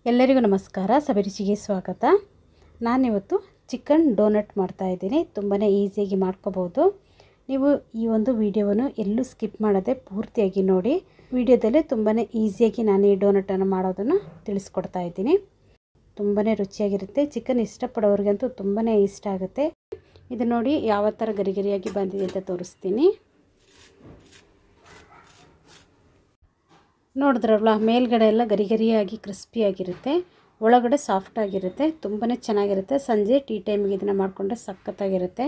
ಎಲ್ಲರಿಗೂ ನಮಸ್ಕಾರ. ಸಬಿ ರುಚಿಗೆ ಸ್ವಾಗತ. ನಾನಿವತ್ತು ಚಿಕನ್ ಡೋನಟ್ ಮಾಡ್ತಾ ಇದ್ದೀನಿ. ತುಂಬಾ ಈಸಿಯಾಗಿ ಮಾಡ್ಕೋಬಹುದು. ನೀವು ಈ ಒಂದು ವಿಡಿಯೋವನ್ನು ಎಲ್ಲೂ ಸ್ಕಿಪ್ ಮಾಡದೆ ಪೂರ್ತಿಯಾಗಿ ನೋಡಿ. ವಿಡಿಯೋದಲ್ಲಿ ತುಂಬಾ ಈಸಿಯಾಗಿ ನಾನು ಈ ಡೋನಟನ್ನು ಮಾಡೋದನ್ನು ತಿಳಿಸ್ಕೊಡ್ತಾ ಇದ್ದೀನಿ. ತುಂಬಾ ರುಚಿಯಾಗಿರುತ್ತೆ. ಚಿಕನ್ ಇಷ್ಟಪಡೋರಿಗಂತೂ ತುಂಬಾ ಇಷ್ಟ ಆಗುತ್ತೆ. ಇದು ನೋಡಿ ಯಾವ ಥರ ಗರಿಗರಿಯಾಗಿ ಬಂದಿದೆ ಅಂತ ತೋರಿಸ್ತೀನಿ. ನೋಡಿದ್ರಲ್ಲ, ಮೇಲ್ಗಡೆ ಎಲ್ಲ ಗರಿಗರಿಯಾಗಿ ಕ್ರಿಸ್ಪಿಯಾಗಿರುತ್ತೆ, ಒಳಗಡೆ ಸಾಫ್ಟ್ ಆಗಿರುತ್ತೆ, ತುಂಬಾ ಚೆನ್ನಾಗಿರುತ್ತೆ. ಸಂಜೆ ಟೀ ಟೈಮಿಗೆ ಇದನ್ನು ಮಾಡಿಕೊಂಡ್ರೆ ಸಖತ್ತಾಗಿರುತ್ತೆ.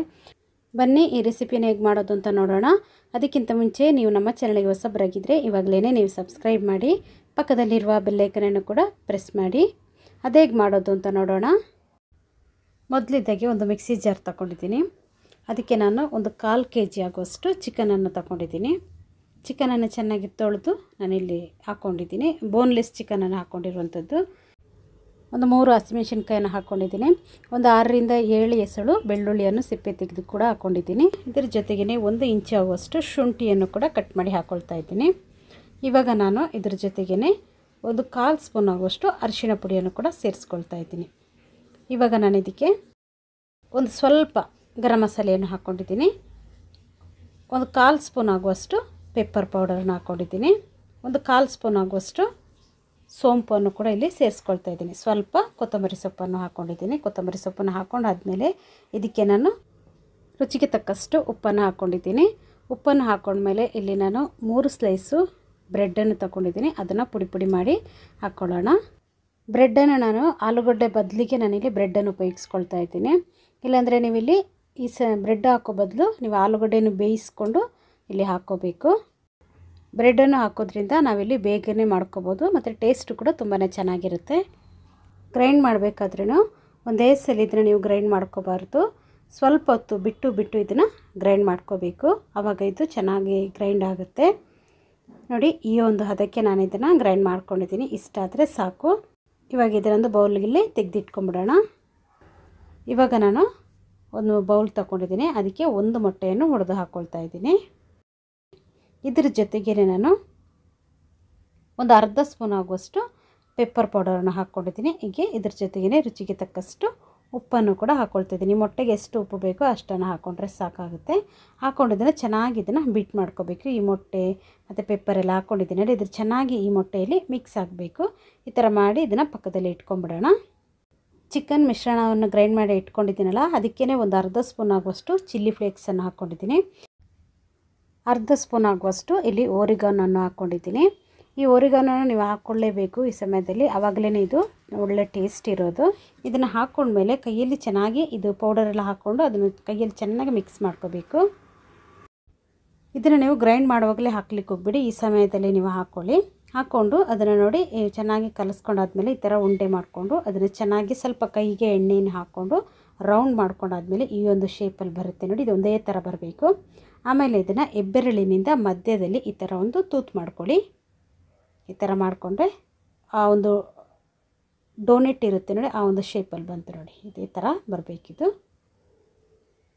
ಬನ್ನಿ ಈ ರೆಸಿಪಿನ ಹೇಗೆ ಮಾಡೋದು ಅಂತ ನೋಡೋಣ. ಅದಕ್ಕಿಂತ ಮುಂಚೆ ನೀವು ನಮ್ಮ ಚಾನಲ್ಗೆ ಹೊಸಬರಾಗಿದ್ದರೆ ಇವಾಗಲೇ ನೀವು ಸಬ್ಸ್ಕ್ರೈಬ್ ಮಾಡಿ, ಪಕ್ಕದಲ್ಲಿರುವ ಬೆಲ್ಲೈಕನನ್ನು ಕೂಡ ಪ್ರೆಸ್ ಮಾಡಿ. ಅದು ಹೇಗೆ ಮಾಡೋದು ಅಂತ ನೋಡೋಣ. ಮೊದಲಿದ್ದಾಗೆ ಒಂದು ಮಿಕ್ಸಿ ಜಾರ್ ತಗೊಂಡಿದ್ದೀನಿ. ಅದಕ್ಕೆ ನಾನು ಒಂದು 1/4 kg ಆಗುವಷ್ಟು ಚಿಕನನ್ನು ತಗೊಂಡಿದ್ದೀನಿ. ಚಿಕನನ್ನು ಚೆನ್ನಾಗಿ ತೊಳೆದು ನಾನಿಲ್ಲಿ ಹಾಕ್ಕೊಂಡಿದ್ದೀನಿ. ಬೋನ್ಲೆಸ್ ಚಿಕನನ್ನು ಹಾಕ್ಕೊಂಡಿರುವಂಥದ್ದು. ಒಂದು 3 ಹಸಿಮೆಣಸಿನ್ಕಾಯನ್ನು ಹಾಕ್ಕೊಂಡಿದ್ದೀನಿ. ಒಂದು 6ರಿಂದ 7 ಎಸಳು ಬೆಳ್ಳುಳ್ಳಿಯನ್ನು ಸಿಪ್ಪೆ ತೆಗೆದು ಕೂಡ ಹಾಕ್ಕೊಂಡಿದ್ದೀನಿ. ಇದರ ಜೊತೆಗೇ 1 ಇಂಚು ಆಗುವಷ್ಟು ಶುಂಠಿಯನ್ನು ಕೂಡ ಕಟ್ ಮಾಡಿ ಹಾಕ್ಕೊಳ್ತಾ ಇದ್ದೀನಿ. ಇವಾಗ ನಾನು ಇದರ ಜೊತೆಗೇ ಒಂದು 1/4 ಸ್ಪೂನ್ ಆಗುವಷ್ಟು ಅರಿಶಿಣ ಪುಡಿಯನ್ನು ಕೂಡ ಸೇರಿಸ್ಕೊಳ್ತಾ ಇದ್ದೀನಿ. ಇವಾಗ ನಾನು ಇದಕ್ಕೆ ಒಂದು ಸ್ವಲ್ಪ ಗರಂ ಮಸಾಲೆಯನ್ನು ಹಾಕ್ಕೊಂಡಿದ್ದೀನಿ. ಒಂದು 1/4 ಸ್ಪೂನ್ ಆಗುವಷ್ಟು ಪೆಪ್ಪರ್ ಪೌಡರನ್ನು ಹಾಕ್ಕೊಂಡಿದ್ದೀನಿ. ಒಂದು 1/4 ಸ್ಪೂನ್ ಆಗುವಷ್ಟು ಸೋಂಪನ್ನು ಕೂಡ ಇಲ್ಲಿ ಸೇರಿಸ್ಕೊಳ್ತಾ ಇದ್ದೀನಿ. ಸ್ವಲ್ಪ ಕೊತ್ತಂಬರಿ ಸೊಪ್ಪನ್ನು ಹಾಕ್ಕೊಂಡಿದ್ದೀನಿ. ಕೊತ್ತಂಬರಿ ಸೊಪ್ಪನ್ನು ಹಾಕ್ಕೊಂಡಾದ್ಮೇಲೆ ಇದಕ್ಕೆ ನಾನು ರುಚಿಗೆ ತಕ್ಕಷ್ಟು ಉಪ್ಪನ್ನು ಹಾಕ್ಕೊಂಡಿದ್ದೀನಿ. ಉಪ್ಪನ್ನು ಹಾಕ್ಕೊಂಡ್ಮೇಲೆ ಇಲ್ಲಿ ನಾನು 3 ಸ್ಲೈಸು ಬ್ರೆಡ್ಡನ್ನು ತಗೊಂಡಿದ್ದೀನಿ. ಅದನ್ನು ಪುಡಿ ಮಾಡಿ ಹಾಕ್ಕೊಳ್ಳೋಣ. ಬ್ರೆಡ್ಡನ್ನು ನಾನು ಆಲೂಗಡ್ಡೆ ಬದಲಿಗೆ ನಾನಿಲ್ಲಿ ಬ್ರೆಡ್ಡನ್ನು ಉಪಯೋಗಿಸ್ಕೊಳ್ತಾ ಇದ್ದೀನಿ. ಇಲ್ಲಾಂದರೆ ನೀವಿಲ್ಲಿ ಬ್ರೆಡ್ ಹಾಕೋ ಬದಲು ನೀವು ಆಲೂಗಡ್ಡೆಯನ್ನು ಬೇಯಿಸ್ಕೊಂಡು ಇಲ್ಲಿ ಹಾಕ್ಕೋಬೇಕು. ಬ್ರೆಡ್ಡನ್ನು ಹಾಕೋದ್ರಿಂದ ನಾವಿಲ್ಲಿ ಬೇಗನೆ ಮಾಡ್ಕೋಬೋದು ಮತ್ತು ಟೇಸ್ಟು ಕೂಡ ತುಂಬಾ ಚೆನ್ನಾಗಿರುತ್ತೆ. ಗ್ರೈಂಡ್ ಮಾಡಬೇಕಾದ್ರೂ ಒಂದೇ ಸಲ ಇದನ್ನು ನೀವು ಗ್ರೈಂಡ್ ಮಾಡ್ಕೋಬಾರ್ದು. ಸ್ವಲ್ಪ ಹೊತ್ತು ಬಿಟ್ಟು ಇದನ್ನು ಗ್ರೈಂಡ್ ಮಾಡ್ಕೋಬೇಕು. ಆವಾಗ ಇದು ಚೆನ್ನಾಗಿ ಗ್ರೈಂಡ್ ಆಗುತ್ತೆ. ನೋಡಿ, ಈ ಒಂದು ಹದಕ್ಕೆ ನಾನು ಇದನ್ನು ಗ್ರೈಂಡ್ ಮಾಡ್ಕೊಂಡಿದ್ದೀನಿ. ಇಷ್ಟಾದರೆ ಸಾಕು. ಇವಾಗ ಇದನ್ನೊಂದು ಬೌಲ್ಗೆ ತೆಗೆದಿಟ್ಕೊಂಬಿಡೋಣ. ಇವಾಗ ನಾನು ಒಂದು ಬೌಲ್ ತಗೊಂಡಿದ್ದೀನಿ. ಅದಕ್ಕೆ 1 ಮೊಟ್ಟೆಯನ್ನು ಒಡೆದು ಹಾಕ್ಕೊಳ್ತಾ ಇದ್ದೀನಿ. ಇದರ ಜೊತೆಗೇ ನಾನು ಒಂದು ಅರ್ಧ ಸ್ಪೂನ್ ಆಗುವಷ್ಟು ಪೆಪ್ಪರ್ ಪೌಡರನ್ನು ಹಾಕ್ಕೊಂಡಿದ್ದೀನಿ. ಹೀಗೆ ಇದ್ರ ಜೊತೆಗೇ ರುಚಿಗೆ ತಕ್ಕಷ್ಟು ಉಪ್ಪನ್ನು ಕೂಡ ಹಾಕ್ಕೊಳ್ತಿದ್ದೀನಿ. ಮೊಟ್ಟೆಗೆ ಎಷ್ಟು ಉಪ್ಪು ಬೇಕೋ ಅಷ್ಟನ್ನು ಹಾಕ್ಕೊಂಡ್ರೆ ಸಾಕಾಗುತ್ತೆ. ಹಾಕ್ಕೊಂಡಿದ್ದನ್ನು ಚೆನ್ನಾಗಿ ಇದನ್ನು ಬೀಟ್ ಮಾಡ್ಕೋಬೇಕು. ಈ ಮೊಟ್ಟೆ ಮತ್ತು ಪೆಪ್ಪರ್ ಎಲ್ಲ ಹಾಕ್ಕೊಂಡಿದ್ದೀನಿ. ಇದ್ರ ಚೆನ್ನಾಗಿ ಈ ಮೊಟ್ಟೆಯಲ್ಲಿ ಮಿಕ್ಸ್ ಆಗಬೇಕು. ಈ ಥರ ಮಾಡಿ ಇದನ್ನು ಪಕ್ಕದಲ್ಲಿ ಇಟ್ಕೊಂಡ್ಬಿಡೋಣ. ಚಿಕನ್ ಮಿಶ್ರಣವನ್ನು ಗ್ರೈಂಡ್ ಮಾಡಿ ಇಟ್ಕೊಂಡಿದ್ದೀನಲ್ಲ, ಅದಕ್ಕೇ ಒಂದು ಅರ್ಧ ಸ್ಪೂನ್ ಆಗುವಷ್ಟು ಚಿಲ್ಲಿ ಫ್ಲೇಕ್ಸನ್ನು ಹಾಕ್ಕೊಂಡಿದ್ದೀನಿ. ಅರ್ಧ ಸ್ಪೂನ್ ಆಗುವಷ್ಟು ಇಲ್ಲಿ ಒರಿಗಾನನ್ನು ಹಾಕ್ಕೊಂಡಿದ್ದೀನಿ. ಈ ಒರಿಗಾನನ್ನು ನೀವು ಹಾಕ್ಕೊಳ್ಳೇಬೇಕು ಈ ಸಮಯದಲ್ಲಿ, ಆವಾಗಲೇ ಇದು ಒಳ್ಳೆ ಟೇಸ್ಟ್ ಇರೋದು. ಇದನ್ನು ಹಾಕ್ಕೊಂಡ್ಮೇಲೆ ಕೈಯಲ್ಲಿ ಚೆನ್ನಾಗಿ ಇದು ಪೌಡರೆಲ್ಲ ಹಾಕ್ಕೊಂಡು ಅದನ್ನು ಕೈಯಲ್ಲಿ ಚೆನ್ನಾಗಿ ಮಿಕ್ಸ್ ಮಾಡ್ಕೋಬೇಕು. ಇದನ್ನು ನೀವು ಗ್ರೈಂಡ್ ಮಾಡುವಾಗಲೇ ಹಾಕ್ಲಿಕ್ಕೆ ಹೋಗ್ಬಿಡಿ. ಈ ಸಮಯದಲ್ಲಿ ನೀವು ಹಾಕ್ಕೊಂಡು ಅದನ್ನು ನೋಡಿ ಚೆನ್ನಾಗಿ ಕಲಿಸ್ಕೊಂಡಾದ್ಮೇಲೆ ಈ ಥರ ಉಂಡೆ ಮಾಡಿಕೊಂಡು ಅದನ್ನು ಚೆನ್ನಾಗಿ ಸ್ವಲ್ಪ ಕೈಗೆ ಎಣ್ಣೆಯನ್ನು ಹಾಕ್ಕೊಂಡು ರೌಂಡ್ ಮಾಡ್ಕೊಂಡಾದ್ಮೇಲೆ ಈ ಒಂದು ಶೇಪಲ್ಲಿ ಬರುತ್ತೆ ನೋಡಿ. ಇದು ಒಂದೇ ಥರ ಬರಬೇಕು. ಆಮೇಲೆ ಇದನ್ನು ಹೆಬ್ಬೆರಳಿನಿಂದ ಮಧ್ಯದಲ್ಲಿ ಈ ಥರ ಒಂದು ತೂತು ಮಾಡ್ಕೊಳ್ಳಿ. ಈ ಥರ ಮಾಡಿಕೊಂಡ್ರೆ ಆ ಒಂದು ಡೋನೆಟ್ ಇರುತ್ತೆ ನೋಡಿ, ಆ ಒಂದು ಶೇಪಲ್ಲಿ ಬಂತು ನೋಡಿ. ಇದೇ ಥರ ಬರಬೇಕಿದು.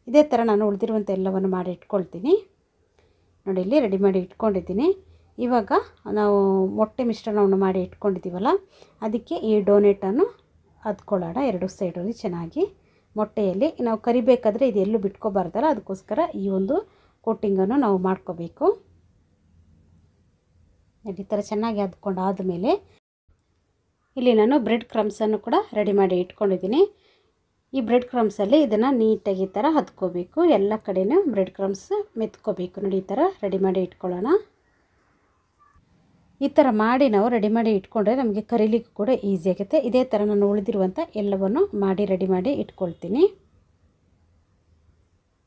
ಇದೇ ಥರ ನಾನು ಉಳಿದಿರುವಂಥ ಎಲ್ಲವನ್ನು ಮಾಡಿ ಇಟ್ಕೊಳ್ತೀನಿ. ನೋಡಿ, ಇಲ್ಲಿ ರೆಡಿ ಮಾಡಿ ಇಟ್ಕೊಂಡಿದ್ದೀನಿ. ಇವಾಗ ನಾವು ಮೊಟ್ಟೆ ಮಿಶ್ರಣವನ್ನು ಮಾಡಿ ಇಟ್ಕೊಂಡಿದ್ದೀವಲ್ಲ, ಅದಕ್ಕೆ ಈ ಡೋನೆಟನ್ನು ಅದ್ಕೊಳ್ಳೋಣ 2 ಸೈಡಲ್ಲಿ ಚೆನ್ನಾಗಿ. ಮೊಟ್ಟೆಯಲ್ಲಿ ನಾವು ಕರಿಬೇಕಾದ್ರೆ ಇದು ಎಲ್ಲೂ ಬಿಟ್ಕೋಬಾರ್ದಲ್ಲ, ಅದಕ್ಕೋಸ್ಕರ ಈ ಒಂದು ಕೋಟಿಂಗನ್ನು ನಾವು ಮಾಡ್ಕೋಬೇಕು. ಈ ಥರ ಚೆನ್ನಾಗಿ ಅದ್ಕೊಂಡು ಆದಮೇಲೆ ಇಲ್ಲಿ ನಾನು ಬ್ರೆಡ್ ಕ್ರಮ್ಸನ್ನು ಕೂಡ ರೆಡಿ ಮಾಡಿ ಇಟ್ಕೊಂಡಿದ್ದೀನಿ. ಈ ಬ್ರೆಡ್ ಕ್ರಮ್ಸಲ್ಲಿ ಇದನ್ನು ನೀಟಾಗಿ ಈ ಥರ ಹದ್ಕೋಬೇಕು. ಎಲ್ಲ ಕಡೆಯೂ ಬ್ರೆಡ್ ಕ್ರಮ್ಸ್ ಮೆತ್ಕೋಬೇಕು ನೋಡಿ. ಈ ಥರ ರೆಡಿ ಮಾಡಿ ಇಟ್ಕೊಳ್ಳೋಣ. ಈ ಥರ ಮಾಡಿ ನಾವು ರೆಡಿ ಮಾಡಿ ಇಟ್ಕೊಂಡ್ರೆ ನಮಗೆ ಕರೀಲಿಕ್ಕೂ ಕೂಡ ಈಸಿ ಆಗುತ್ತೆ. ಇದೇ ಥರ ನಾನು ಉಳಿದಿರುವಂಥ ಎಲ್ಲವನ್ನು ಮಾಡಿ ರೆಡಿ ಮಾಡಿ ಇಟ್ಕೊಳ್ತೀನಿ.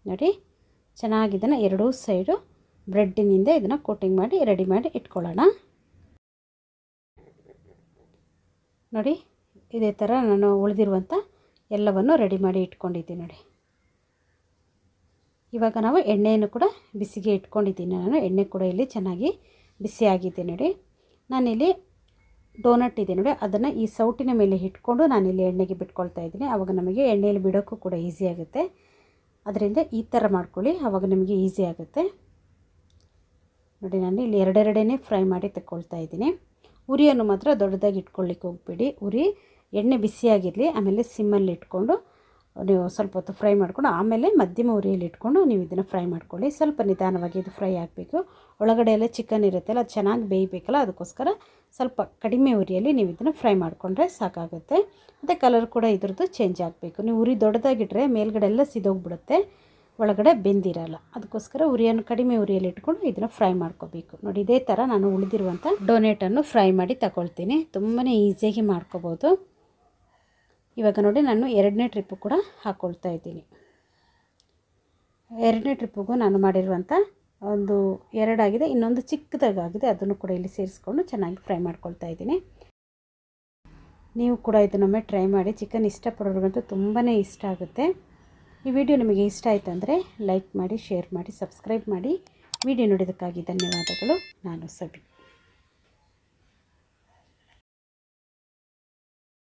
ನೋಡಿ, ಚೆನ್ನಾಗಿ ಇದನ್ನು 2 ಸೈಡು ಬ್ರೆಡ್ಡಿನಿಂದ ಇದನ್ನು ಕೋಟಿಂಗ್ ಮಾಡಿ ರೆಡಿ ಮಾಡಿ ಇಟ್ಕೊಳ್ಳೋಣ. ನೋಡಿ, ಇದೇ ಥರ ನಾನು ಉಳಿದಿರುವಂಥ ಎಲ್ಲವನ್ನು ರೆಡಿ ಮಾಡಿ ಇಟ್ಕೊಂಡಿದ್ದೀನಿ ನೋಡಿ. ಇವಾಗ ನಾವು ಎಣ್ಣೆಯನ್ನು ಕೂಡ ಬಿಸಿಗೆ ಇಟ್ಕೊಂಡಿದ್ದೀನಿ. ನಾನು ಎಣ್ಣೆ ಕೂಡ ಇಲ್ಲಿ ಚೆನ್ನಾಗಿ ಬಿಸಿಯಾಗಿದೆ ನೋಡಿ. ನಾನಿಲ್ಲಿ ಡೋನಟ್ ಇದೆ ನೋಡಿ, ಅದನ್ನು ಈ ಸೌಟಿನ ಮೇಲೆ ಇಟ್ಕೊಂಡು ನಾನಿಲ್ಲಿ ಎಣ್ಣೆಗೆ ಬಿಟ್ಕೊಳ್ತಾ ಇದ್ದೀನಿ. ಆವಾಗ ನಮಗೆ ಎಣ್ಣೆಯಲ್ಲಿ ಬಿಡೋಕ್ಕೂ ಕೂಡ ಈಸಿ ಆಗುತ್ತೆ. ಅದರಿಂದ ಈ ಥರ ಮಾಡ್ಕೊಳ್ಳಿ, ಆವಾಗ ನಿಮಗೆ ಈಸಿ ಆಗುತ್ತೆ ನೋಡಿ. ನಾನು ಇಲ್ಲಿ 2 ಫ್ರೈ ಮಾಡಿ ತಗೊಳ್ತಾ ಇದ್ದೀನಿ. ಉರಿಯನ್ನು ಮಾತ್ರ ದೊಡ್ಡದಾಗಿ ಇಟ್ಕೊಳ್ಳಿಕ್ಕೆ ಹೋಗ್ಬೇಡಿ. ಉರಿ ಎಣ್ಣೆ ಬಿಸಿಯಾಗಿರಲಿ, ಆಮೇಲೆ ಸಿಮ್ಮಲ್ಲಿ ಇಟ್ಕೊಂಡು ನೀವು ಸ್ವಲ್ಪ ಹೊತ್ತು ಫ್ರೈ ಮಾಡ್ಕೊಂಡು ಆಮೇಲೆ ಮಧ್ಯಮ ಉರಿಯಲ್ಲಿ ಇಟ್ಕೊಂಡು ನೀವು ಇದನ್ನು ಫ್ರೈ ಮಾಡ್ಕೊಳ್ಳಿ. ಸ್ವಲ್ಪ ನಿಧಾನವಾಗಿ ಇದು ಫ್ರೈ ಆಗಬೇಕು. ಒಳಗಡೆ ಎಲ್ಲ ಚಿಕನ್ ಇರುತ್ತಲ್ಲ, ಅದು ಚೆನ್ನಾಗಿ ಬೇಯಬೇಕಲ್ಲ, ಅದಕ್ಕೋಸ್ಕರ ಸ್ವಲ್ಪ ಕಡಿಮೆ ಉರಿಯಲ್ಲಿ ನೀವು ಇದನ್ನು ಫ್ರೈ ಮಾಡಿಕೊಂಡ್ರೆ ಸಾಕಾಗುತ್ತೆ. ಮತ್ತು ಕಲರ್ ಕೂಡ ಇದ್ರದ್ದು ಚೇಂಜ್ ಆಗಬೇಕು. ನೀವು ಉರಿ ದೊಡ್ಡದಾಗಿಟ್ಟರೆ ಮೇಲ್ಗಡೆ ಎಲ್ಲ ಸಿದೋಗ್ಬಿಡುತ್ತೆ, ಒಳಗಡೆ ಬೆಂದಿರಲ್ಲ. ಅದಕ್ಕೋಸ್ಕರ ಉರಿಯನ್ನು ಕಡಿಮೆ ಉರಿಯಲ್ಲಿ ಇಟ್ಕೊಂಡು ಇದನ್ನು ಫ್ರೈ ಮಾಡ್ಕೋಬೇಕು. ನೋಡಿ, ಇದೇ ಥರ ನಾನು ಉಳಿದಿರುವಂಥ ಡೊನೇಟನ್ನು ಫ್ರೈ ಮಾಡಿ ತಗೊಳ್ತೀನಿ. ತುಂಬಾ ಈಸಿಯಾಗಿ ಮಾಡ್ಕೋಬೋದು. ಇವಾಗ ನೋಡಿ, ನಾನು 2ನೇ ಟ್ರಿಪ್ಪು ಕೂಡ ಹಾಕ್ಕೊಳ್ತಾ ಇದ್ದೀನಿ. 2ನೇ ಟ್ರಿಪ್ಪಿಗೂ ನಾನು ಮಾಡಿರುವಂಥ ಒಂದು 2 ಆಗಿದೆ, ಇನ್ನೊಂದು ಚಿಕ್ಕದಾಗಿದೆ, ಅದನ್ನು ಕೂಡ ಇಲ್ಲಿ ಸೇರಿಸ್ಕೊಂಡು ಚೆನ್ನಾಗಿ ಫ್ರೈ ಮಾಡ್ಕೊಳ್ತಾ ಇದ್ದೀನಿ. ನೀವು ಕೂಡ ಇದನ್ನೊಮ್ಮೆ ಟ್ರೈ ಮಾಡಿ. ಚಿಕನ್ ಇಷ್ಟಪಡೋರಿಗಂತೂ ತುಂಬಾ ಇಷ್ಟ ಆಗುತ್ತೆ. ಈ ವಿಡಿಯೋ ನಿಮಗೆ ಇಷ್ಟ ಆಯಿತು ಅಂದರೆ ಲೈಕ್ ಮಾಡಿ, ಶೇರ್ ಮಾಡಿ, ಸಬ್ಸ್ಕ್ರೈಬ್ ಮಾಡಿ. ವಿಡಿಯೋ ನೋಡೋದಕ್ಕಾಗಿ ಧನ್ಯವಾದಗಳು. ನಾನು ಸಬಿ.